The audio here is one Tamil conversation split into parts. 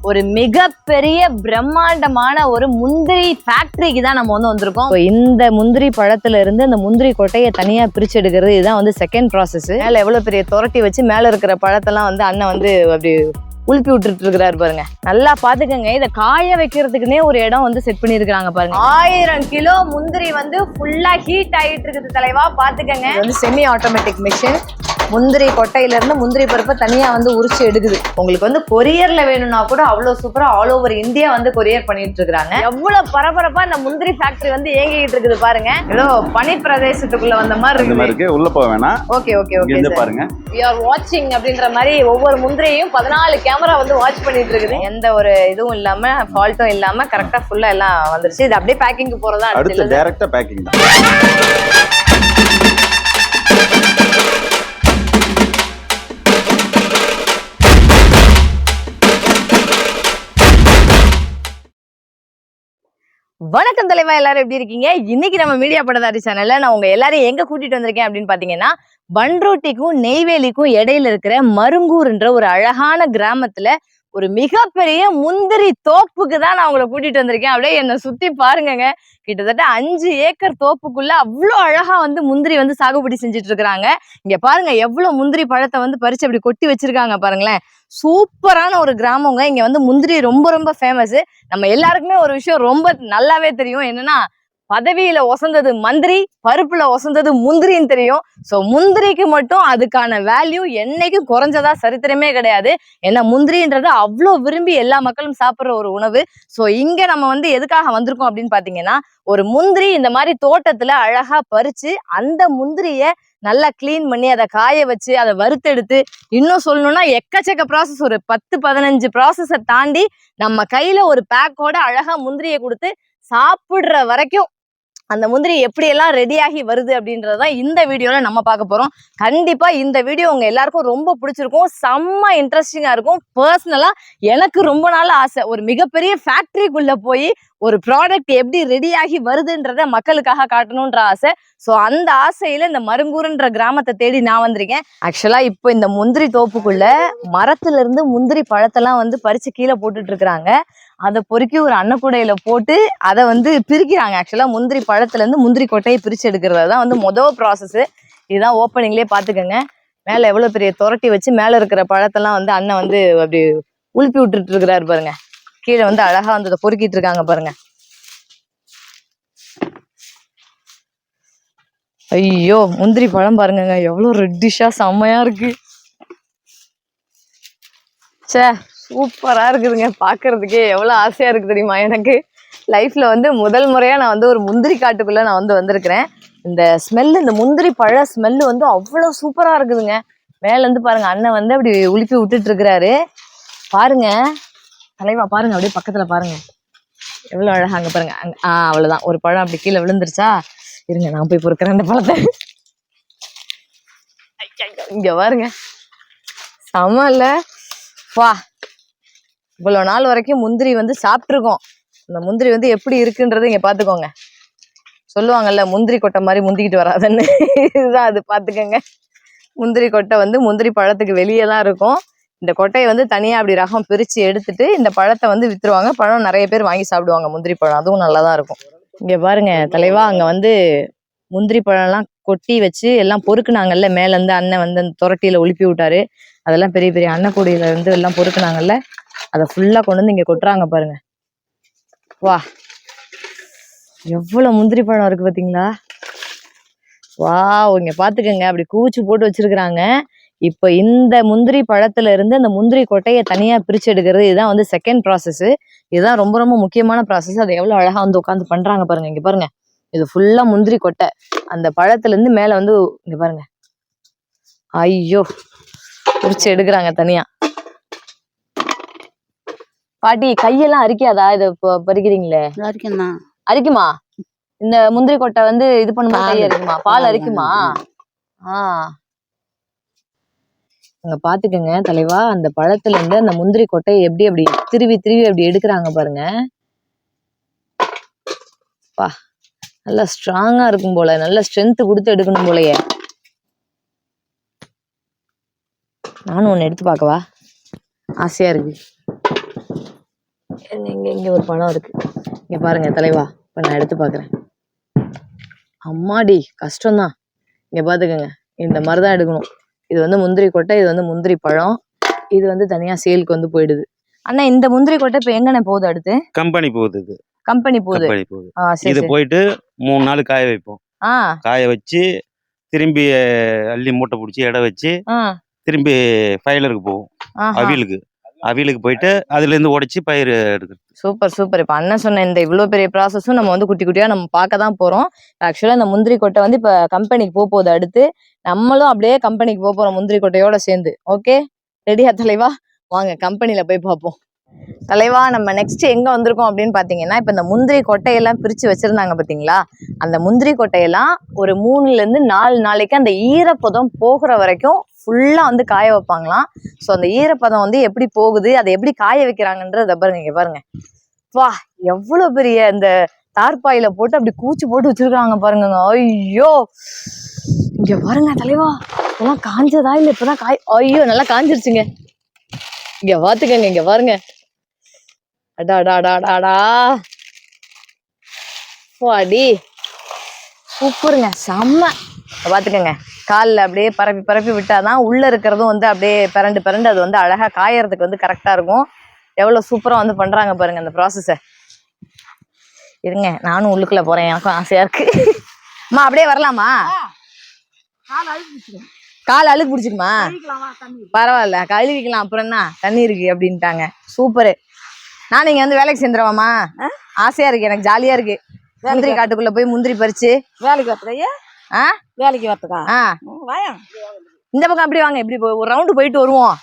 ஒரு மிகப்பெரிய பிரம்மாண்டமான ஒரு முந்திரி ஃபேக்டரிக்கு தான் நம்ம வந்திருக்கோம். இந்த முந்திரி பழத்துல இருந்து அந்த முந்திரி கொட்டையை தனியா பிரிச்சு எடுக்கிறது இதுதான் செகண்ட் ப்ராசஸ். மேல எவ்வளவு பெரிய துரட்டி வச்சு மேல இருக்கிற பழத்தெல்லாம் அண்ணன் அப்படி உளுப்பி விட்டுட்டு இருக்கிறாரு பாருங்க. நல்லா பாத்துக்கங்க. இதை காய வைக்கிறதுக்குன்னே ஒரு இடம் செட் பண்ணிருக்காங்க பாருங்க. 1000 கிலோ முந்திரி ஃபுல்லா ஹீட் ஆகிட்டு இருக்குது தலைவா. பாத்துக்கங்க. Semi automatic machine. முந்திரி கொட்டையில இருந்து முந்திரி பருப்பை தனியா உரிச்சு எடுக்குது. உங்களுக்கு கொரியர்ல வேணும்னா கூட அவ்வளவு சூப்பரா ஆல் ஓவர் இந்தியா கொரியர் பண்ணிட்டு இருக்காங்க. எவ்வளவு பரபரப்பா இந்த முந்திரி ஃபேக்டரி இயங்கிட்டு இருக்குது பாருங்க. ஏதோ பனி பிரதேசத்துக்குள்ள வந்த மாதிரி இருக்கு. உள்ள போக வேணாம். ஓகே ஓகே ஓகே பாருங்க. யூ ஆர் வாட்சிங் அப்படின்ற மாதிரி ஒவ்வொரு முந்திரியும் 14 கேமரா வாட்ச் பண்ணிட்டு இருக்குது. எந்த ஒரு இதுவும் இல்லாம ஃபால்ட்டும் இல்லாம கரெக்டா ஃபுல்லா எல்லாம் வந்துருச்சு. இது அப்படியே பேக்கிங்க்கு போறதா அடுத்து டைரக்டா பேக்கிங் தான். வணக்கம் தலைவா, எல்லாரும் எப்படி இருக்கீங்க? இன்னைக்கு நம்ம மீடியா பட்டதாரி சேனல்ல நான் உங்க எல்லாரையும் எங்க கூட்டிட்டு வந்திருக்கேன் அப்படின்னு பாத்தீங்கன்னா, பண்ருட்டிக்கும் நெய்வேலிக்கும் இடையில இருக்கிற மருங்கூர்ன்ற ஒரு அழகான கிராமத்துல ஒரு மிகப்பெரிய முந்திரி தோப்புக்கு தான் நான் உங்களை கூட்டிட்டு வந்திருக்கேன். அப்படியே என்னை சுத்தி பாருங்க. கிட்டத்தட்ட 5 ஏக்கர் தோப்புக்குள்ள அவ்வளோ அழகா முந்திரி சாகுபடி செஞ்சுட்டு இருக்கிறாங்க. இங்க பாருங்க எவ்வளவு முந்திரி பழத்தை பறிச்சு அப்படி கொட்டி வச்சிருக்காங்க பாருங்களேன். சூப்பரான ஒரு கிராமங்க. இங்க முந்திரி ரொம்ப ரொம்ப ஃபேமஸ். நம்ம எல்லாருக்குமே ஒரு விஷயம் ரொம்ப நல்லாவே தெரியும். என்னன்னா, பதவியில ஒசந்தது மந்திரி, பருப்புல ஒசந்தது முந்திரின்னு தெரியும். சோ முந்திரிக்கு மட்டும் அதுக்கான வேல்யூ என்னைக்கும் குறைஞ்சதா சரித்திரமே கிடையாது. ஏன்னா முந்திரின்றது அவ்வளோ விரும்பி எல்லா மக்களும் சாப்பிடுற ஒரு உணவு. சோ இங்க நம்ம எதுக்காக வந்திருக்கோம் அப்படின்னு பாத்தீங்கன்னா, ஒரு முந்திரி இந்த மாதிரி தோட்டத்துல அழகா பறிச்சு அந்த முந்திரிய நல்லா கிளீன் பண்ணி அதை காய வச்சு அதை வறுத்தெடுத்து, இன்னும் சொல்லணும்னா எக்கச்சக்க ப்ராசஸ், ஒரு 10-15 ப்ராசஸை தாண்டி நம்ம கையில ஒரு பேக்கோட அழகா முந்திரியை கொடுத்து சாப்பிடுற வரைக்கும் அந்த முந்திரி எப்படியெல்லாம் ரெடியாகி வருது அப்படின்றதான் இந்த வீடியோல நம்ம பார்க்க போறோம். கண்டிப்பா இந்த வீடியோ உங்க எல்லாருக்கும் ரொம்ப பிடிச்சிருக்கும். செம்ம இன்ட்ரெஸ்டிங்கா இருக்கும். பர்சனலா எனக்கு ரொம்ப நாள் ஆசை, ஒரு மிகப்பெரிய ஃபேக்டரிக்குள்ள போய் ஒரு ப்ராடக்ட் எப்படி ரெடியாகி வருதுன்றத மக்களுக்காக காட்டணும்ன்ற ஆசை. ஸோ அந்த ஆசையில இந்த மருங்கூர்ன்ற கிராமத்தை தேடி நான் வந்திருக்கேன். ஆக்சுவலா இப்போ இந்த முந்திரி தோப்புக்குள்ள மரத்துல இருந்து முந்திரி பழத்தெல்லாம் பறிச்சு கீழே போட்டுட்டு இருக்கிறாங்க. அதை பொறுக்கி ஒரு அன்னக்கூடையில போட்டு அதை பிரிக்கிறாங்க. ஆக்சுவலா முந்திரி பழத்துல இருந்து முந்திரி கொட்டையை பிரிச்சு எடுக்கிறது தான் மொதல் ப்ராசஸ். இதுதான் ஓப்பனிங்லேயே பாத்துக்கோங்க. மேல எவ்வளவு பெரிய துரட்டி வச்சு மேல இருக்கிற பழத்தெல்லாம் அண்ணன் அப்படி உளுப்பி விட்டுட்டு இருக்கிறாரு பாருங்க. கீழே அழகா அதை பொறுக்கிட்டு இருக்காங்க பாருங்க. ஐயோ, முந்திரி பழம் பாருங்க எவ்வளவு ரெட்டிஷா செம்மையா இருக்கு. சே, சூப்பரா இருக்குதுங்க. பாக்குறதுக்கே எவ்வளவு ஆசையா இருக்கு தெரியுமா? எனக்கு லைஃப்ல முதல் முறையா நான் ஒரு முந்திரி காட்டுக்குள்ள நான் வந்திருக்கிறேன். இந்த ஸ்மெல்லு, இந்த முந்திரி பழ ஸ்மெல்லு அவ்வளவு சூப்பரா இருக்குதுங்க. மேல இருந்து பாருங்க அண்ணன் அப்படி உளுப்பி விட்டுட்டு இருக்கிறாரு பாருங்க. தலைவா பாருங்க, அப்படியே பக்கத்துல பாருங்க எவ்வளவு அழகா. அங்க பாருங்க, அவ்வளவுதான் ஒரு பழம் அப்படி கீழே விழுந்துருச்சா. இருங்க நான் போய் பொறுக்கிறேன் அந்த பழத்தை. இங்க பாருங்க, செம இல்ல? வா, இவ்வளவு நாள் வரைக்கும் முந்திரி சாப்பிட்டுருக்கோம். இந்த முந்திரி எப்படி இருக்குன்றது இங்க பாத்துக்கோங்க. சொல்லுவாங்கல்ல, முந்திரி கொட்டை மாதிரி முந்திக்கிட்டு வராதுன்னு. இதுதான் அது, பாத்துக்கோங்க. முந்திரி கொட்டை முந்திரி பழத்துக்கு வெளியே தான் இருக்கும். இந்த கொட்டையை தனியா அப்படி ரகம் பிரிச்சு எடுத்துட்டு இந்த பழத்தை வித்துருவாங்க. பழம் நிறைய பேர் வாங்கி சாப்பிடுவாங்க. முந்திரி பழம் அதுவும் நல்லாதான் இருக்கும். இங்க பாருங்க தலைவா, அங்க முந்திரி பழம் எல்லாம் கொட்டி வச்சு எல்லாம் பொறுக்குனாங்கல்ல. மேல இருந்து அண்ணன் அந்த துரட்டியில உளுப்பி விட்டாரு. அதெல்லாம் பெரிய பெரிய அன்னக்கூடையில எல்லாம் பொறுக்குனாங்கல்ல. அதை ஃபுல்லா கொண்டு இங்க கொட்டுறாங்க பாருங்க. வா, எவ்வளவு முந்திரி பழம் இருக்கு பாத்தீங்களா? வா, இங்க பாத்துக்கங்க, அப்படி கூச்சு போட்டு வச்சிருக்கிறாங்க. இப்ப இந்த முந்திரி பழத்துல இருந்து அந்த முந்திரி கொட்டையை தனியா பிரிச்சு எடுக்கிறது இதுதான் செகண்ட் ப்ராசஸ். இதுதான் ரொம்ப ரொம்ப முக்கியமான ப்ராசஸ். அதை எவ்வளவு அழகா உட்காந்து பண்றாங்க பாருங்க. இங்க பாருங்க, இது ஃபுல்லா முந்திரி கொட்டை. அந்த பழத்துல இருந்து மேல இங்க பாருங்க, ஐயோ, பிரிச்சு எடுக்கிறாங்க தனியா. பாட்டி, கையெல்லாம் அரிக்காதா? இதை பறிக்கிறீங்களே? அரிக்குமா? இந்த முந்திரி கொட்டை இது பண்ணும்போது கை அரிக்குமா? பால் அரிக்குமா? அங்க பாத்துக்கங்க தலைவா, அந்த பழத்துல இருந்து அந்த முந்திரி கொட்டையை எப்படி அப்படி திருவி திருவி அப்படி எடுக்கிறாங்க பாருங்க. பா, நல்லா ஸ்ட்ராங்கா இருக்கும் போல, நல்ல ஸ்ட்ரென்த் கொடுத்து எடுக்கணும் போலயே. நானும் ஒண்ணு எடுத்து பார்க்கவா, ஆசையா இருக்கு. இங்க ஒரு பழம் இருக்கு. இங்க பாருங்க தலைவா, இப்ப நான் எடுத்து பாக்குறேன். அம்மாடி கஷ்டம்தான். இங்க பாத்துக்கோங்க, இந்த மாதிரிதான் எடுக்கணும். இது வந்து முந்திரி கொட்டை, இது வந்து முந்திரி பழம், இது வந்து தனியா சேலுக்கு வந்து போயிடுது. அண்ணா இந்த முந்திரி கொட்டை இப்ப எங்கண்ணே போகுது? அடுத்து கம்பெனி போகுது. இது கம்பெனி போகுது. இது போயிட்டு 3 நாள் காய வைப்போம். காய வச்சு திரும்பி அள்ளி மூட்டை பிடிச்சி எடை வச்சு திரும்பி ஃபைலருக்கு போவோம். அவிலுக்கு போயிட்டு அதுல இருந்து உடைச்சு பயிர் எடுக்கிறது. Super super. இப்ப அண்ணன் சொன்ன இந்த இவ்வளவு பெரிய ப்ராசஸும் நம்ம வந்து குட்டி குட்டியா நம்ம பார்க்க தான் போறோம். ஆக்சுவலா இந்த முந்திரி கொட்டை வந்து இப்ப கம்பெனிக்கு போகுது. அடுத்து நம்மளும் அப்படியே கம்பெனிக்கு போறோம் முந்திரி கொட்டையோட சேர்ந்து. ஓகே ரெடியா தலைவா? வாங்க கம்பெனில போய் பார்ப்போம். தலைவா நம்ம நெக்ஸ்ட் எங்க வந்திருக்கோம் அப்படின்னு பாத்தீங்கன்னா, இப்ப இந்த முந்திரி கொட்டையெல்லாம் பிரிச்சு வச்சிருந்தாங்க பாத்தீங்களா, அந்த முந்திரி கொட்டையெல்லாம் ஒரு 3ல இருந்து 4 நாளைக்கு அந்த ஈரப்பதம் போகிற வரைக்கும் ஃபுல்லா வந்து காய வைப்பாங்களாம். ஸோ அந்த ஈரப்பதம் வந்து எப்படி போகுது, அதை எப்படி காய வைக்கிறாங்கன்றத பாருங்க. இங்க பாருங்க, வா எவ்வளவு பெரிய இந்த தார்பாயில போட்டு அப்படி கூச்சி போட்டு வச்சிருக்காங்க பாருங்க. ஐயோ இங்க பாருங்க தலைவா, இதெல்லாம் காஞ்சதா இல்ல இப்பதான் ஐயோ நல்லா காஞ்சிருச்சுங்க. இங்க பாத்துக்கங்க, இங்க பாருங்க. அடாடாடாடாடா அடி சூப்பருங்க, செம்ம. பாத்துக்கங்க, காலில் அப்படியே பரப்பி பரப்பி விட்டாதான் உள்ள இருக்கிறதும் வந்து அப்படியே பிறண்டு பிறண்டு அது வந்து அழகா காயறதுக்கு வந்து கரெக்டா இருக்கும். எவ்வளவு சூப்பரா வந்து பண்றாங்க பாருங்க அந்த ப்ராசஸ. இருங்க நானும் உள்ளுக்குள்ள போறேன், எனக்கும் ஆசையா இருக்கு. அம்மா அப்படியே வரலாமா? கால் அழுக்கு பிடிச்சிக்குமா? பரவாயில்ல கழுவிக்கலாம், அப்புறம் என்ன தண்ணி இருக்கு அப்படின்ட்டாங்க. சூப்பரு. நான் இங்க வந்து வேலைக்கு சேர்ந்துருவாமா? ஆசையா இருக்கு, எனக்கு ஜாலியா இருக்கு. முந்திரி காட்டுக்குள்ள போய் முந்திரி பறிச்சு வேலைக்கு வரத்துக்கா? வேலைக்கு வரத்துக்கா? இந்த பக்கம் அப்படி வாங்க, இப்படி ஒரு ரவுண்டு போயிட்டு வருவோம்.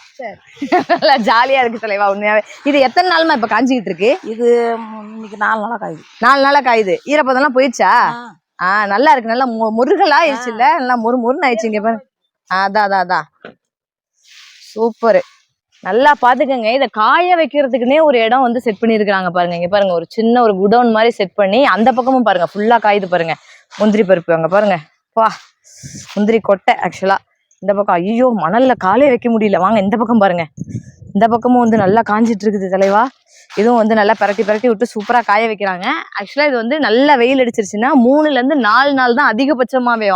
நல்லா ஜாலியா இருக்கு தலைவா உண்மையாவே. இது எத்தனை நாளுமா இப்ப காஞ்சிக்கிட்டு இருக்கு? இது இன்னைக்கு 4 நாளா காயுது. 4 நாளா காயுது. ஈரப்பதெல்லாம் போயிடுச்சா? நல்லா இருக்கு, நல்லா முருகலா ஆயிடுச்சு இல்ல, நல்லா முறுன்னு ஆயிடுச்சு. இங்க பாரு, அதான் சூப்பரு. நல்லா பாத்துக்கங்க, இதை காய வைக்கிறதுக்குன்னே ஒரு இடம் வந்து செட் பண்ணிருக்காங்க பாருங்க. இங்க பாருங்க, ஒரு சின்ன ஒரு குடோன் மாதிரி செட் பண்ணி அந்த பக்கமும் பாருங்க ஃபுல்லா காயுது பாருங்க முந்திரி பருப்பு. அங்க பாருங்க, வா முந்திரி கொட்டை. ஆக்சுவலா இந்த பக்கம் ஐயோ மணல்ல காலே வைக்க முடியல. வாங்க இந்த பக்கம் பாருங்க, இந்த பக்கமும் வந்து நல்லா காஞ்சிட்டு இருக்குது தலைவா. இதுவும் வந்து நல்லா பரட்டி பரட்டி விட்டு சூப்பரா காய வைக்கிறாங்க. ஆக்சுவலா இது வந்து நல்ல வெயில் அடிச்சிருச்சுன்னா 3ல இருந்து 4 நாள் தான் அதிகபட்சமாவே.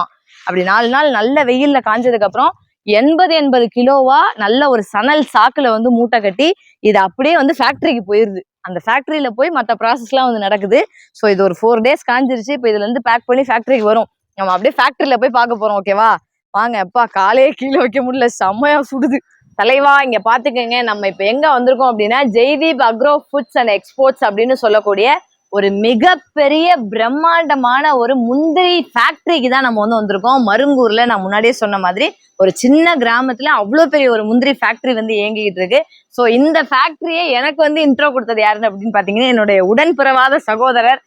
அப்படி 4 நாள் நல்ல வெயில்ல காஞ்சதுக்கு அப்புறம் 80 கிலோவா நல்ல ஒரு சணல் சாக்குல வந்து மூட்டை கட்டி இது அப்படியே வந்து ஃபேக்டரிக்கு போயிருது. அந்த ஃபேக்டரியில போய் மற்ற ப்ராசஸ்லாம் வந்து நடக்குது. ஸோ இது ஒரு 4 days காஞ்சிருச்சு. இப்போ இதுல இருந்து பேக் பண்ணி ஃபேக்டரிக்கு வரும். நம்ம அப்படியே ஃபேக்டரியில போய் பார்க்க போறோம். ஓகேவா? வாங்க. அப்பா காலே கீழே வைக்க முடியல, செம்மையா சுடுது தலைவா. இங்க பாத்துக்கங்க, நம்ம இப்ப எங்க வந்திருக்கோம் அப்படின்னா Jaideep agro foods and exports அப்படின்னு சொல்லக்கூடிய ஒரு மிகப்பெரிய பிரம்மாண்டமான ஒரு முந்திரி ஃபேக்டரிக்கு தான் நம்ம வந்து வந்திருக்கோம். மருங்கூர்ல நான் முன்னாடியே சொன்ன மாதிரி ஒரு சின்ன கிராமத்துல அவ்வளவு பெரிய ஒரு முந்திரி ஃபேக்டரி வந்து இயங்கிட்டு இருக்கு. ஸோ இந்த ஃபேக்டரியை எனக்கு வந்து இன்ட்ரோ கொடுத்தது யாருன்னு அப்படின்னு பாத்தீங்கன்னா என்னுடைய உடன்பிறவாத சகோதரர்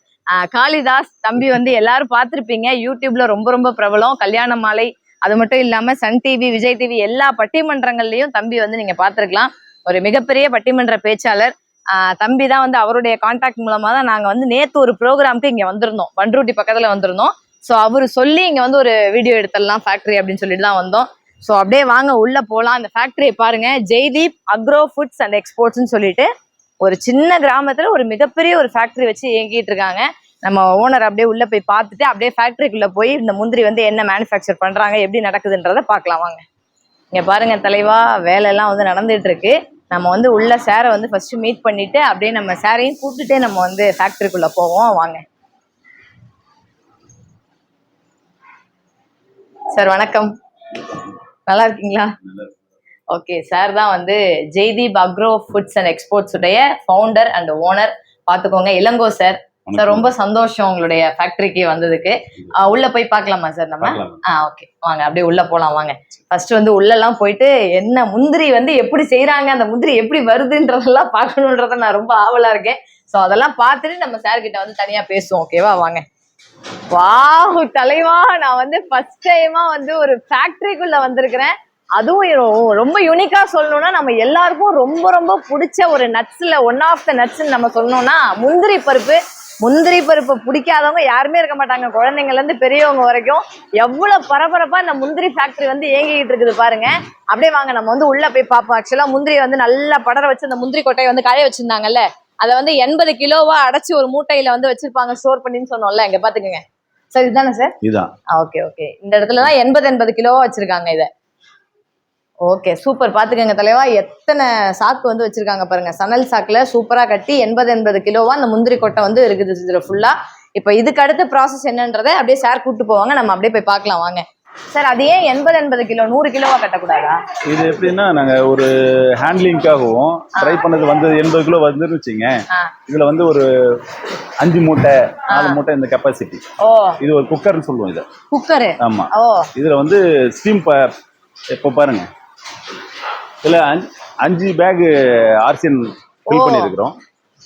காளிதாஸ் தம்பி. வந்து எல்லாரும் பார்த்திருப்பீங்க, யூடியூப்ல ரொம்ப ரொம்ப பிரபலம். கல்யாண மாலை, அது மட்டும் இல்லாம சன் டிவி, விஜய் டிவி எல்லா பட்டிமன்றங்கள்லயும் தம்பி வந்து நீங்க பார்த்திருக்கலாம். ஒரு மிகப்பெரிய பட்டிமன்ற பேச்சாளர். தம்பி தான் வந்து அவருடைய கான்டாக்ட் மூலமா தான் நாங்க வந்து நேத்து ஒரு ப்ரோக்ராமுக்கு இங்க வந்திருந்தோம், பண்ருட்டி பக்கத்துல வந்திருந்தோம். ஸோ அவரு சொல்லி இங்க வந்து ஒரு வீடியோ எடுத்துடலாம் ஃபேக்டரி அப்படின்னு சொல்லிட்டு தான் வந்தோம். ஸோ அப்படியே வாங்க உள்ள போலாம். அந்த ஃபேக்டரியை பாருங்க, ஜெய்தீப் அக்ரோ ஃபுட்ஸ் அண்ட் எக்ஸ்போர்ட்ஸ்ன்னு சொல்லிட்டு ஒரு சின்ன கிராமத்துல ஒரு மிகப்பெரிய ஒரு ஃபேக்டரி வச்சு இயங்கிட்டு இருக்காங்க. நம்ம ஓனர் அப்படியே உள்ள போய் பார்த்துட்டு அப்படியே ஃபேக்டரிக்குள்ள போய் இந்த முந்திரி வந்து என்ன மேனுஃபேக்சர் பண்றாங்க, எப்படி நடக்குதுன்றத பார்க்கலாம் வாங்க. இங்க பாருங்க தலைவா, வேலையெல்லாம் வந்து நடந்துட்டு இருக்கு. நம்ம வந்து உள்ள சாரை வந்து ஃபர்ஸ்ட் மீட் பண்ணிட்டு அப்படியே நம்ம சாரையும் கூப்பிட்டுட்டே நம்ம வந்து ஃபேக்டரிக்குள்ள போவோம். வாங்க சார். வணக்கம், நல்லா இருக்கீங்களா? ஓகே, சார் தான் வந்து Jaideep agro foods and exports உடைய ஃபவுண்டர் அண்ட் ஓனர். பாத்துக்கோங்க, இளங்கோ சார். சார் ரொம்ப சந்தோஷம் உங்களுடைய ஃபேக்டரிக்கு வந்ததுக்கு. உள்ள போய் பார்க்கலாமா சார் நம்ம? ஓகே வாங்க, அப்படியே உள்ள போலாம் வாங்க. ஃபர்ஸ்ட் வந்து உள்ள எல்லாம் போயிட்டு என்ன முந்திரி வந்து எப்படி செய்யறாங்க, அந்த முந்திரி எப்படி வருதுன்றதெல்லாம் பார்க்கணுன்றத நான் ரொம்ப ஆவலா இருக்கேன். ஸோ அதெல்லாம் பார்த்துட்டு நம்ம சார் கிட்ட வந்து தனியா பேசுவோம். ஓகேவா? வாங்க. வாவ் தலைவா, நான் வந்து ஃபர்ஸ்ட் டைமா வந்து ஒரு ஃபேக்டரிக்குள்ள வந்திருக்கிறேன். அதுவும் ரொம்ப யூனிக்கா சொல்லணும்னா நம்ம எல்லாருக்கும் ரொம்ப ரொம்ப பிடிச்ச ஒரு நட்ஸ்ல ஒன் ஆஃப் த நட்ஸ்ன்னு நம்ம சொல்லணும்னா முந்திரி பருப்பு. முந்திரி பருப்பை பிடிக்காதவங்க யாருமே இருக்க மாட்டாங்க, குழந்தைங்கள்ல இருந்து பெரியவங்க வரைக்கும். எவ்வளவு பரபரப்பா இந்த முந்திரி ஃபேக்டரி வந்து இயங்கிட்டு இருக்குது பாருங்க. அப்படியே வாங்க நம்ம வந்து உள்ள போய் பார்ப்போம். ஆக்சுவலா முந்திரியை வந்து நல்லா படர வச்சு அந்த முந்திரி கொட்டையை வந்து காய வச்சிருந்தாங்கல்ல, அதை வந்து 80 கிலோவா அடைச்சு ஒரு மூட்டையில வந்து வச்சிருப்பாங்க ஸ்டோர் பண்ணின்னு சொன்னோம்ல, இங்க பாத்துக்கோங்க சார். இதுதானே சார்? இதுதான். Okay okay. இந்த இடத்துலதான் 80 கிலோவா வச்சிருக்காங்க இத. Okay super. பாத்துக்கங்க தலைவா, எத்தனை சாக்கு வந்து வச்சிருக்காங்க பாருங்க. சணல் சாக்குல சூப்பரா கட்டி 80 கிலோவா அந்த முந்திரி கொட்டை வந்து இருக்குது இதுல ஃபுல்லா. இப்ப இதுக்கு அடுத்த ப்ராசஸ் என்னன்றதை அப்படியே சார் கூட்டு போவாங்க, நம்ம அப்படியே போய் பார்க்கலாம் வாங்க. சார் அது ஏன் 80 கிலோ 100 கிலோவா கட்டக்கூடாதா? இது எப்படின்னா நாங்க ஒரு ஹேண்ட்லிங்காகவும் ட்ரை பண்ணது வந்து 80 கிலோ வந்துன்னு வச்சுங்க. இதுல வந்து ஒரு 5 மூட்டை 4 மூட்டை இந்த கெப்பாசிட்டி. இது ஒரு குக்கர்னு சொல்லுவோம். இது குக்கர். ஆமா. இதுல வந்து ஸ்டீம் இப்ப பாருங்க, இதுல 5 பேக் ஆர்சிஎன் ஃபில் பண்ணிருக்கிறோம்.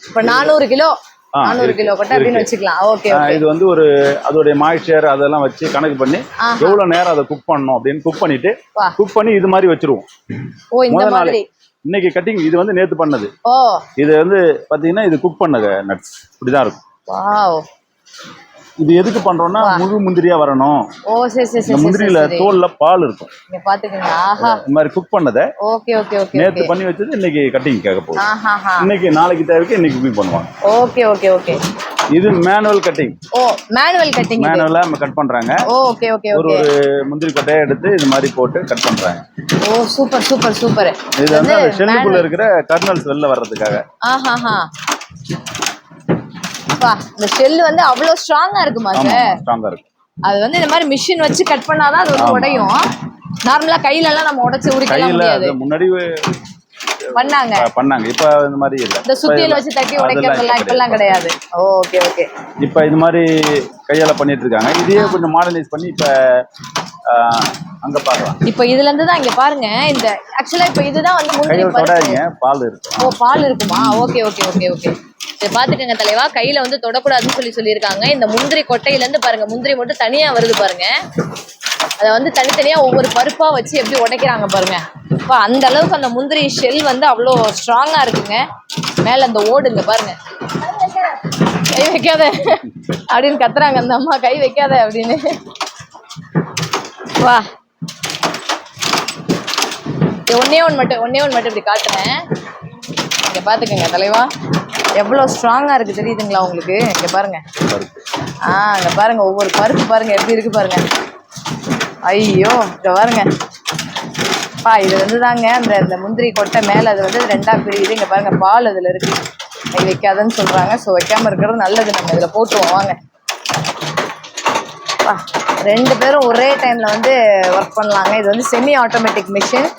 இப்ப 400 கிலோ 400 கிலோ கொட்டை அப்படின்னு வச்சுக்கலாம். ஓகே. இது வந்து ஒரு அதோட மாய்ஸ்சர் அதெல்லாம் வச்சு கணக்கு பண்ணி எவ்வளவு நேரம் அதை குக் பண்ணணும் அப்படின்னு குக் பண்ணிட்டு குக் பண்ணி இது மாதிரி வச்சிருவோம். முதல் நாள் இன்னைக்கு கட்டிங் இது வந்து நேத்து பண்ணது. இது வந்து பாத்தீங்கன்னா இது குக் பண்ண நட்ஸ் இப்படிதான் இருக்கும். இது எதுக்கு பண்றோம்னா முழு முந்திரியா வரணும். இந்த முந்திரியில தோல்ல பால் இருக்கும். இந்த மாதிரி குக் பண்ணத நேத்து பண்ணி வச்சது இன்னைக்கு கட்டிங் கேட்க போகுது. இன்னைக்கு நாளைக்கு தேவைக்கு இன்னைக்கு குக் பண்ணுவாங்க. Okay okay okay. இது மேனுவல் கட்டிங். Manual cutting. மேனுவலா நம்ம கட் பண்றாங்க. Okay okay. ஒரு முந்திரி கொட்டையை எடுத்து இது மாதிரி போட்டு கட் பண்றாங்க. Super super super. இது வந்து ஷெல்லுக்குள்ள இருக்கிற கர்னல்ஸ் வெளில வர்றதுக்காக. இந்த ஷெல் வந்து அவ்வளவு ஸ்ட்ராங்கா இருக்குமா சார்? ஸ்ட்ராங்கா இருக்கு. அது வந்து இந்த மாதிரி மிஷின் வச்சு கட் பண்ணாதான் அது வந்து உடையும். நார்மலா கையில எல்லாம் நம்ம உடைச்சு உரிக்கலாம் முடியாது. முன்னாடி பண்ணாங்க. இப்ப இந்த மாதிரி இல்ல. இந்த சுத்தியில வச்சு தட்டி உடைக்கிறதெல்லாம் இப்பெல்லாம் கிடையாது. Okay okay. இப்ப இது மாதிரி கையால பண்ணிட்டு இருக்காங்க. இதையே கொஞ்சம் மாடர்னைஸ் பண்ணி இப்ப அங்க பாக்கலாம். இப்ப இதுல இருந்து தான் இங்க பாருங்க. இந்த ஆக்சுவலா இப்ப இதுதான் வந்து முந்திரி பருப்பு. பால் இருக்கு. பால் இருக்குமா? Okay okay okay okay. சரி பாத்துக்கங்க தலைவா, கையில வந்து தொடக்கூடாதுன்னு சொல்லியிருக்காங்க. இந்த முந்திரி கொட்டையில இருந்து பாருங்க, முந்திரி மட்டும் தனியா வருது பாருங்க. அதை வந்து தனித்தனியா ஒவ்வொரு பருப்பா வச்சு எப்படி உடைக்கிறாங்க பாருங்க. இப்போ அந்த அளவுக்கு அந்த முந்திரி ஷெல் வந்து அவ்வளோ ஸ்ட்ராங்கா இருக்குங்க. மேல அந்த ஓடுங்க பாருங்க. கை வைக்காத அப்படின்னு கத்துறாங்க அந்த அம்மா, கை வைக்காத அப்படின்னு. வா, ஒன்னே ஒன்று மட்டும் இப்படி காட்டுறேன். இங்க பாத்துக்கங்க தலைவா, எவ்வளவு ஸ்ட்ராங்கா இருக்கு தெரியுதுங்களா உங்களுக்கு? இங்க பாருங்க. இங்க பாருங்க, ஒவ்வொரு பருப்பு பாருங்க எப்படி இருக்கு பாருங்க. ஐயோ, இங்க பாருங்க. இது வந்து தாங்க அந்த முந்திரி கொட்டை மேல அது வந்து 2ஆ பிரியுது. இங்க பாருங்க, பால் அதுல இருக்கு. கை வைக்காதன்னு சொல்றாங்க. ஸோ வைக்காம இருக்கிறது நல்லது. நம்ம இதுல போட்டுருவோம் வாங்க. 2 பேரும் ஒரே டைம்ல வந்து ஒர்க் பண்ணலாங்க. இது வந்து செமி ஆட்டோமேட்டிக் மிஷின்.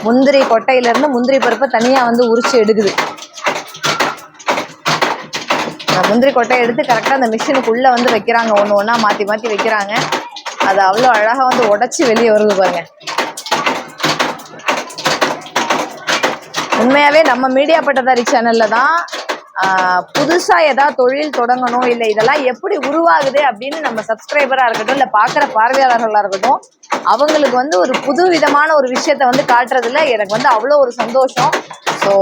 முந்திரி கொட்டையில இருந்து முந்திரி பருப்பை தனியா வந்து உரிச்சு எடுக்குது. முந்திரி கொட்டையை எடுத்து கரெக்டா அந்த மிஷினுக்குள்ள வந்து வைக்கிறாங்க. ஒண்ணா மாத்தி மாத்தி வைக்கிறாங்க. அது அவ்வளவு அழகா வந்து உடைச்சு வெளியே வருது பாருங்க. உண்மையாவே நம்ம மீடியா பட்டதாரி சேனல்ல தான் புதுசா ஏதாவது தொழில் தொடங்கணும், இல்லை இதெல்லாம் எப்படி உருவாகுது அப்படின்னு நம்ம சப்ஸ்கிரைபரா இருக்கட்டும், இல்லை பார்க்குற பார்வையாளர்களா இருக்கட்டும், அவங்களுக்கு வந்து ஒரு புது விதமான ஒரு விஷயத்த வந்து காட்டுறதுல எனக்கு வந்து அவ்வளோ ஒரு சந்தோஷம். ஸோ